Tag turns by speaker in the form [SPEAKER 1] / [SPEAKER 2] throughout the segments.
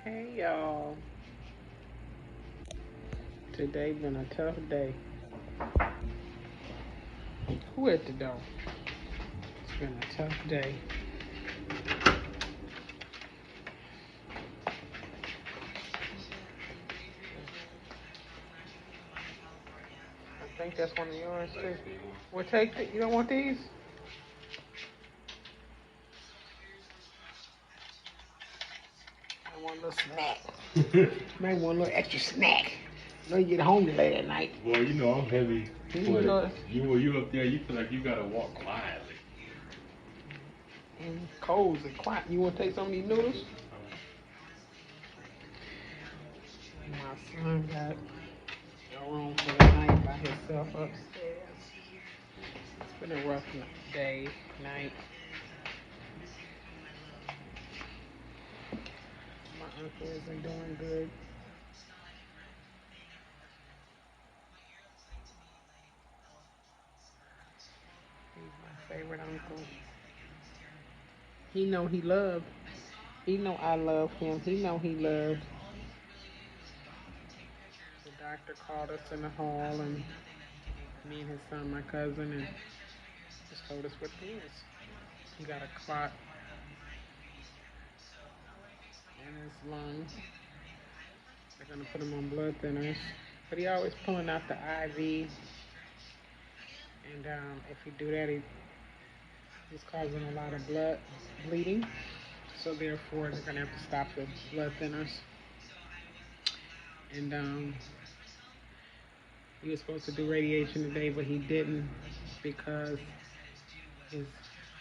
[SPEAKER 1] Hey y'all, today been a tough day. Who at the door? It's been a tough day. I think that's one of yours too. Well, take the, you don't want these? I want a little snack. Maybe want a little extra snack. You know you get hungry late at night.
[SPEAKER 2] Well, I'm heavy,
[SPEAKER 1] You
[SPEAKER 2] but
[SPEAKER 1] know,
[SPEAKER 2] you up there, you feel like you gotta walk quietly.
[SPEAKER 1] cold and quiet. You want to take some of these noodles? My son got a room for the night by himself upstairs. It's been a rough day, night. My uncle isn't doing good. He's my favorite uncle. He know he loved. He know I love him. He know he loved. The doctor called us in the hall, and me and his son, my cousin, and just told us what it is. He got a clot in his lung. They're gonna put him on blood thinners, but he always pulling out the IV. And if he do that, he's causing a lot of blood bleeding. So therefore, they're gonna have to stop the blood thinners. And he was supposed to do radiation today, but he didn't because his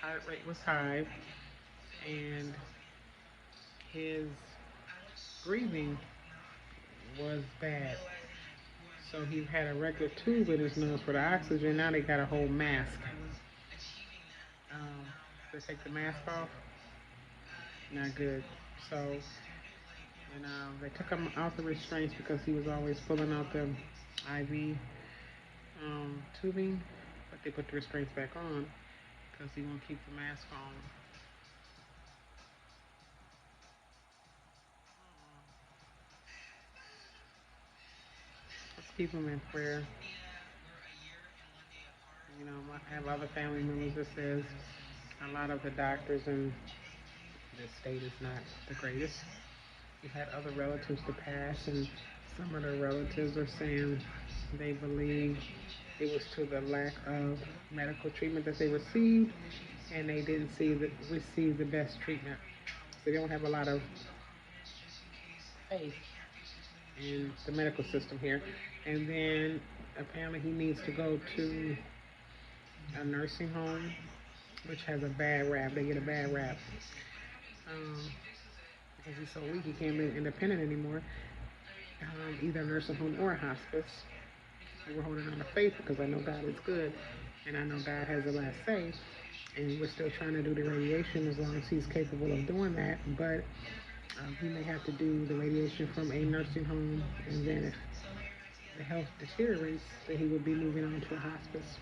[SPEAKER 1] heart rate was high and his breathing was bad. So he had a regular tube in his nose for the oxygen. Now they got a whole mask. Um, they take the mask off. Not good. So, and they took him out the restraints because he was always pulling out the IV tubing, but they put the restraints back on because he won't keep the mask on. Let's keep him in prayer. I have other family members that says a lot of the doctors in this state is not the greatest. We had other relatives to pass, and some of the relatives are saying they believe it was to the lack of medical treatment that they received, and they didn't receive the best treatment. So they don't have a lot of faith in the medical system here. And then apparently he needs to go to a nursing home, which has a bad rap. They get a bad rap because he's so weak he can't be independent anymore. Either a nursing home or a hospice. We're holding on to faith because I know God is good, and I know God has the last say. And we're still trying to do the radiation as long as he's capable of doing that. But he may have to do the radiation from a nursing home, and then if the health deteriorates, then he would be moving on to a hospice.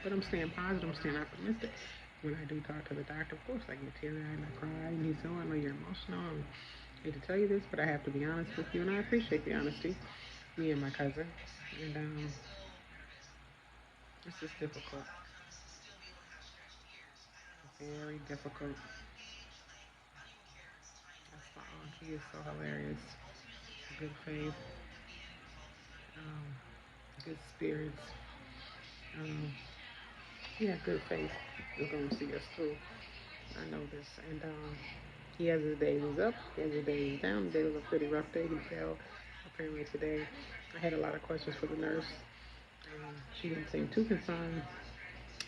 [SPEAKER 1] But I'm staying positive. I'm staying optimistic. When I do talk to the doctor, of course, I get teary-eyed and I cry. And he's, oh, I know you're emotional. I hate to tell you this, but I have to be honest with you, and I appreciate the honesty. Me and my cousin, and this is difficult. Very difficult. That's my aunt. She is so hilarious. Good faith, um, good spirits. Um, yeah, good faith is going to see us through. I know this. And he has his days up, he has his days down. Today was a pretty rough day. He fell apparently today. I had a lot of questions for the nurse. She didn't seem too concerned.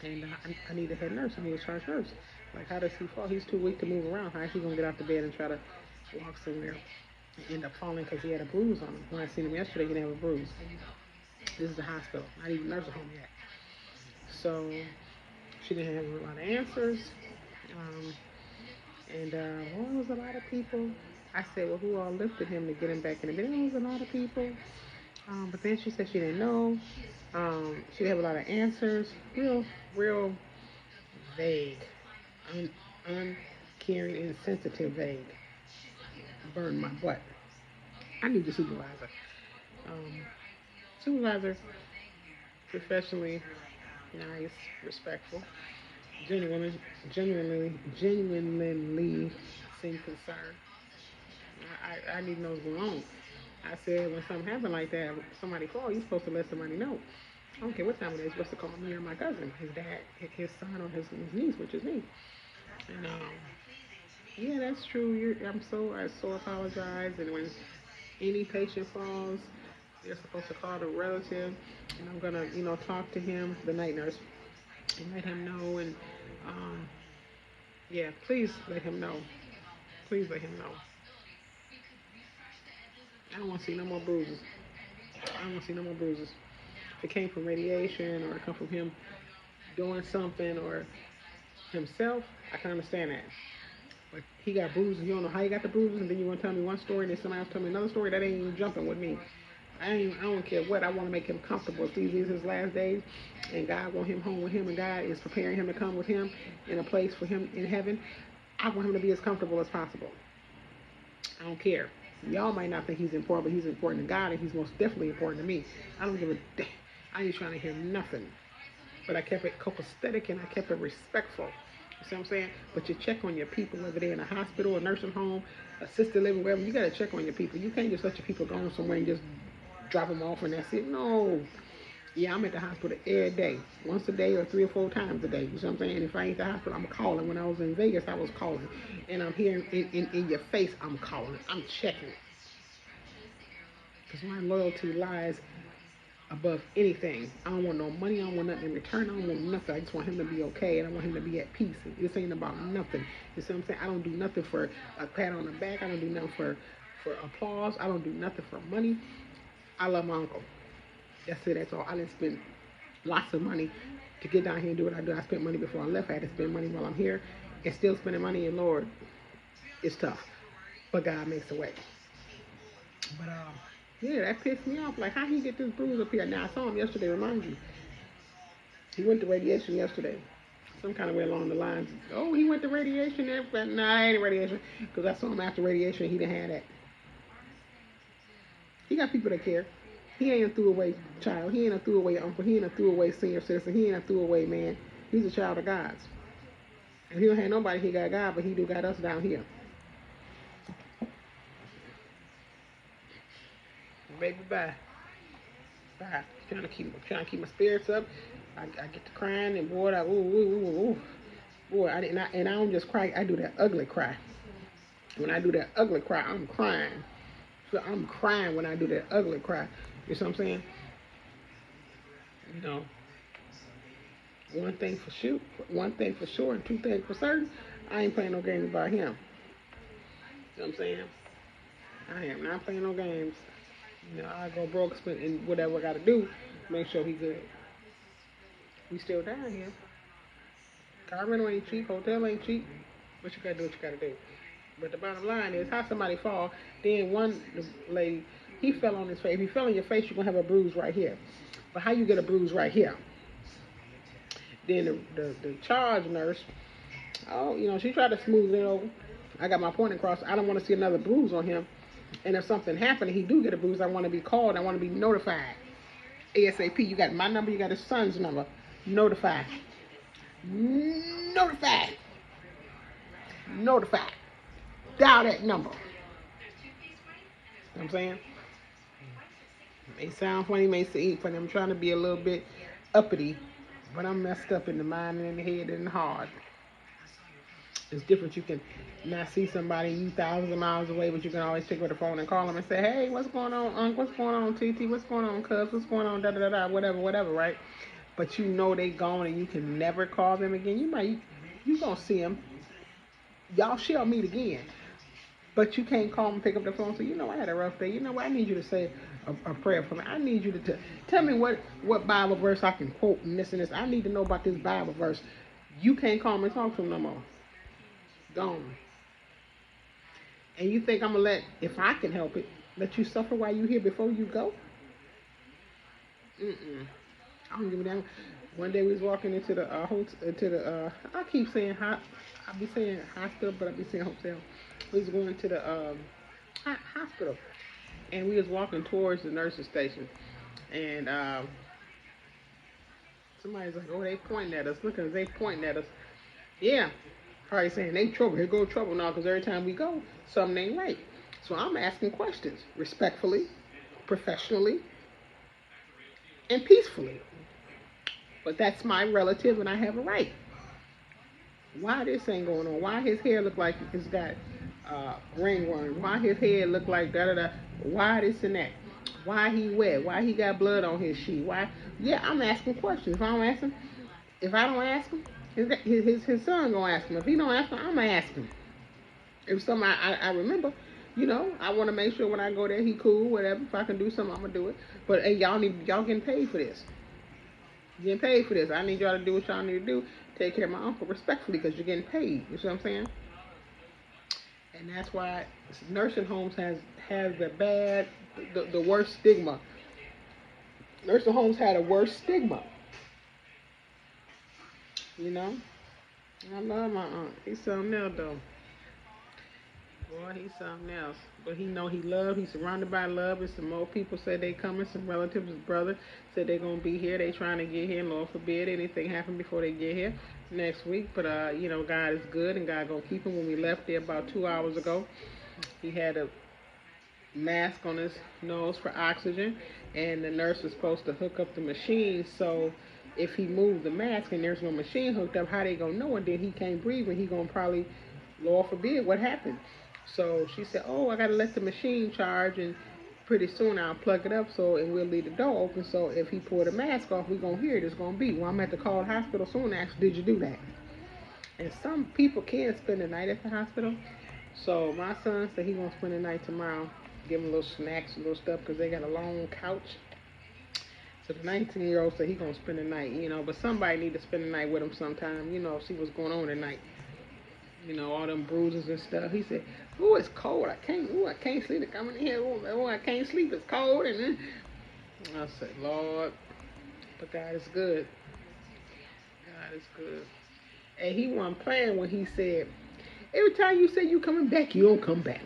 [SPEAKER 1] And I need a head nurse. I need a charge nurse. Like, how does he fall? He's too weak to move around. How is he going to get out the bed and try to walk somewhere and end up falling because he had a bruise on him? When I seen him yesterday, he didn't have a bruise. This is the hospital, not even nursing home yet. So she didn't have a lot of answers. Um, and well, it was a lot of people. I said, well, who all lifted him to get him back in the bed? It was a lot of people. But then she said she didn't know. She didn't have a lot of answers. Real vague, uncaring, insensitive vague. burn my butt. I need a supervisor. Um, Supervisor, professionally nice, respectful, genuinely, genuinely seem concerned. I need to know what's going on. I said when something happened like that, somebody fall, you're supposed to let somebody know. I don't care what time it is, you're supposed to call me or my cousin, his dad, his son, or his niece, which is me. And yeah, that's true. I so apologize. And when any patient falls, they're supposed to call the relative, and I'm gonna, talk to him, the night nurse, and let him know. And um, yeah, please let him know. Please let him know. I don't want to see no more bruises. I don't want to see no more bruises. If it came from radiation or it come from him doing something or himself, I can understand that. But he got bruises. You don't know how he got the bruises, and then you want to tell me one story, and then somebody else tell me another story. That ain't even jumping with me. I don't care what. I want to make him comfortable. If these is his last days, and God want him home with him, and God is preparing him to come with him in a place for him in heaven, I want him to be as comfortable as possible. I don't care. Y'all might not think he's important, but he's important to God, and he's most definitely important to me. I don't give a damn. I ain't trying to hear nothing. But I kept it copacetic and I kept it respectful. You see what I'm saying? But you check on your people, whether they're in a hospital, a nursing home, assisted living, wherever. You got to check on your people. You can't just let your people go somewhere and just drop them off and that's it. No. Yeah, I'm at the hospital every day, once a day or 3 or 4 times a day. You see what I'm saying? If I ain't at the hospital, I'm calling. When I was in Vegas, I was calling. And I'm here in your face, I'm calling. I'm checking. Because my loyalty lies above anything. I don't want no money. I don't want nothing in return. I don't want nothing. I just want him to be okay, and I want him to be at peace. This ain't about nothing. You see what I'm saying? I don't do nothing for a pat on the back. I don't do nothing for applause. I don't do nothing for money. I love my uncle. That's it. That's all. I didn't spend lots of money to get down here and do what I do. I spent money before I left. I had to spend money while I'm here, and still spending money. And Lord, it's tough, but God makes a way. But yeah, that pissed me off. Like, how he get this bruise up here? Now I saw him yesterday. Remind you, he went to radiation yesterday. Some kind of way along the lines. Oh, he went to radiation. Nah, ain't radiation. Because I saw him after radiation. He didn't have that. He got people that care. He ain't a throwaway child. He ain't a throwaway uncle. He ain't a throwaway senior citizen. He ain't a throwaway man. He's a child of God's. And he don't have nobody. He got God, but he do got us down here. Baby, bye. Bye. Trying to keep my spirits up. I get to crying and boy, ooh, ooh, ooh, ooh. Boy, and I don't just cry. I do that ugly cry. When I do that ugly cry, I'm crying. So I'm crying when I do that ugly cry. You see what I'm saying? You know, one thing for sure, and two things for certain. I ain't playing no games about him. You know what I'm saying? I am not playing no games. I go broke, spend and whatever I got to do, make sure he good. We still down here. Car rental ain't cheap, hotel ain't cheap. But you gotta do what you gotta do. But the bottom line is, how somebody fall? Then one lady, he fell on his face. If he fell on your face, you're gonna have a bruise right here. But how you get a bruise right here? Then the charge nurse, oh, she tried to smooth it over. I got my point across. I don't want to see another bruise on him. And if something happened and he do get a bruise, I want to be called. I want to be notified. ASAP. You got my number. You got his son's number. Notified. Notified. Notified. Dial that number. You know what I'm saying? It may sound funny, may seem funny. I'm trying to be a little bit uppity, but I'm messed up in the mind and in the head and in the heart. It's different. You can not see somebody you thousands of miles away, but you can always pick up the phone and call them and say, "Hey, what's going on, Unc? What's going on, TT? What's going on, Cuz? What's going on, da da da da, whatever, right?" But they gone and you can never call them again. You gonna see them. Y'all shall meet again. But you can't call them and pick up the phone and say, I had a rough day. You know what? I need you to say a prayer for me. I need you to tell me what Bible verse I can quote and this and this. I need to know about this Bible verse. You can't call them and talk to them no more. Gone. And you think I'm going to if I can help it, let you suffer while you here before you go? I don't give a damn. One day we was walking into the I keep saying I be saying hospital, but I be saying hotel. We was going to the hospital, and we was walking towards the nurses station, and somebody's like, "Oh, they pointing at us. Look at us, they pointing at us." Yeah, probably saying they trouble. Here go trouble now, because every time we go, something ain't right. So I'm asking questions respectfully, professionally, and peacefully. But that's my relative, and I have a right. Why this ain't going on? Why his hair look like it's got ringworm? Why his head look like da da da? Why this and that? Why he wet? Why he got blood on his sheet? Why? Yeah, I'm asking questions. If I don't ask him, his son gonna ask him. If he don't ask him, I'm gonna ask him. If something I remember, I want to make sure when I go there he cool, whatever. If I can do something, I'm gonna do it. But hey, y'all getting paid for this. You're getting paid for this. I need y'all to do what y'all need to do. Take care of my uncle respectfully because you're getting paid. You see what I'm saying? And that's why nursing homes has the worst stigma. Nursing homes had a worse stigma. You know. I love my aunt. He's something else though. Boy, he's something else. But he know he loved. He's surrounded by love. And some more people said they coming. Some relatives, his brother said they gonna be here. They trying to get here. And Lord forbid anything happen before they get here next week. But God is good and God gonna keep him. When we left there about 2 hours ago, he had a mask on his nose for oxygen, and the nurse was supposed to hook up the machine. So if he moved the mask and there's no machine hooked up, how they gonna know? And then he can't breathe, and he gonna probably, Lord forbid, what happened? So she said, "Oh, I gotta let the machine charge, and pretty soon I'll plug it up, so and we'll leave the door open. So if he pull the mask off, we gonna hear it. It's gonna be. Well, I'm at the call the hospital soon. And ask, did you do that? And some people can spend the night at the hospital. So my son said he gonna spend the night tomorrow. Give him little snacks, little stuff, because they got a long couch. So the 19-year-old said he gonna spend the night, But somebody need to spend the night with him sometime, see what's going on tonight. All them bruises and stuff. He said, "Oh, it's cold. I can't sleep. I'm in here. Oh, I can't sleep. It's cold." And then I said, "Lord, but God is good. God is good." And he wasn't playing when he said, "Every time you say you coming back, you don't come back."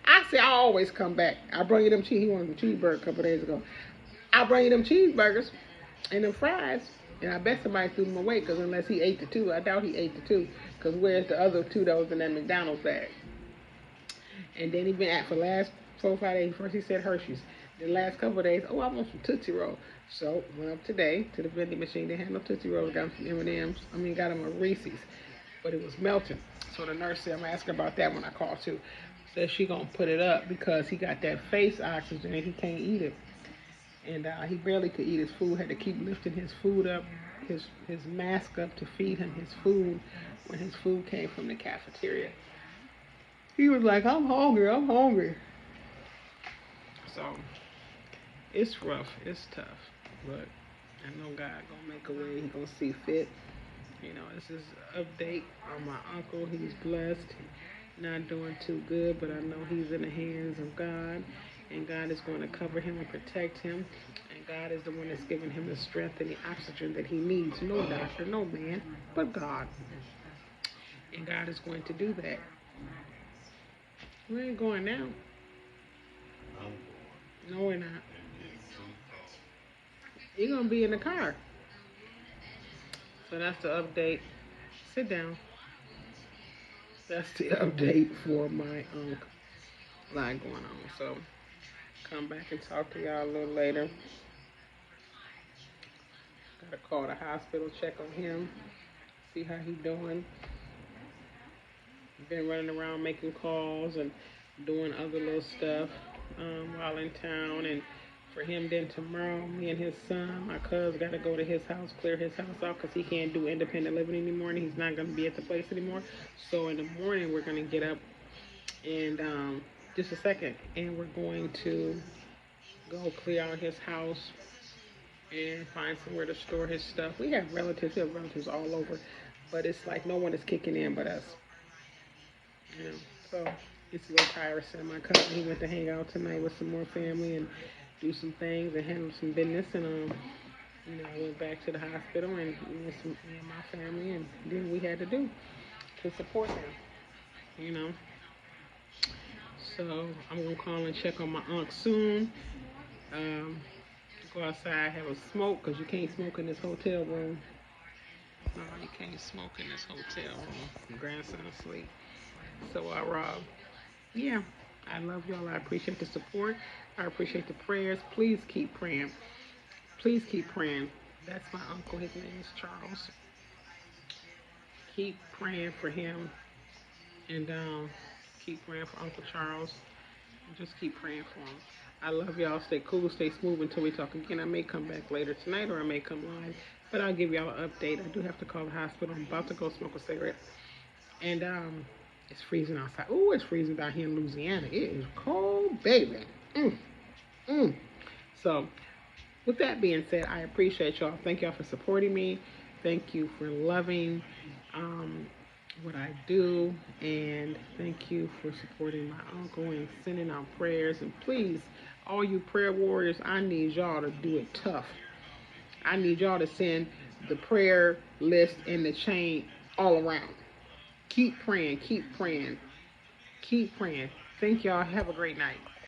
[SPEAKER 1] I say I always come back. I bring you them cheese. He wanted some cheeseburger a couple days ago. I bring you them cheeseburgers and them fries, and I bet somebody threw them away because unless he ate the two, I doubt he ate the two. Because where's the other two that was in that McDonald's bag? And then he been at for the last 4 or 5 days. First he said Hershey's. The last couple of days, I want some Tootsie Roll. So went up today to the vending machine. They had no Tootsie Rolls. Got him some M&Ms. Got him a Reese's, but it was melting. So the nurse said, I'm asking about that when I called too. Said she gonna put it up because he got that face oxygen and he can't eat it. And he barely could eat his food. Had to keep lifting his food up, his mask up to feed him his food when his food came from the cafeteria. He was like, I'm hungry, I'm hungry. So it's rough, it's tough, but I know God gonna make a way. He gonna see fit. This is an update on my uncle. He's blessed, not doing too good, but I know he's in the hands of God, and God is going to cover him and protect him. And God is the one that's giving him the strength and the oxygen that he needs. No doctor, no man, but God. And God is going to do that. We ain't going now. No, we're not. You're gonna be in the car. So that's the update. Sit down. That's the update for my uncle. A lot going on. So come back and talk to y'all a little later. Gotta call the hospital, check on him, see how he doing. Been running around making calls and doing other little stuff while in town. And for him, then tomorrow, me and his son, my cousin, got to go to his house, clear his house out because he can't do independent living anymore and he's not going to be at the place anymore. So in the morning, we're going to get up and just a second, and we're going to go clear out his house and find somewhere to store his stuff. We have relatives all over, but it's like no one is kicking in but us. So it's a little tiresome. My cousin, he went to hang out tonight with some more family and do some things and handle some business. And I went back to the hospital and me and my family, and then we had to do to support them. You know. So I'm gonna call and check on my aunt soon. Um, Go outside, have a smoke, cause you can't smoke in this hotel room. No, you can't smoke in this hotel room. My grandson asleep. So, yeah, I love y'all. I appreciate the support. I appreciate the prayers. Please keep praying. Please keep praying. That's my uncle. His name is Charles. Keep praying for him, and keep praying for Uncle Charles. And just keep praying for him. I love y'all. Stay cool, stay smooth until we talk again. I may come back later tonight, or I may come live, but I'll give y'all an update. I do have to call the hospital. I'm about to go smoke a cigarette, and it's freezing outside. Oh, it's freezing down here in Louisiana. It is cold, baby. Mm, mm. So, with that being said, I appreciate y'all. Thank y'all for supporting me. Thank you for loving um, what I do. And thank you for supporting my uncle and sending out prayers. And please, all you prayer warriors, I need y'all to do it tough. I need y'all to send the prayer list and the chain all around. Keep praying, keep praying, keep praying. Thank y'all. Have a great night.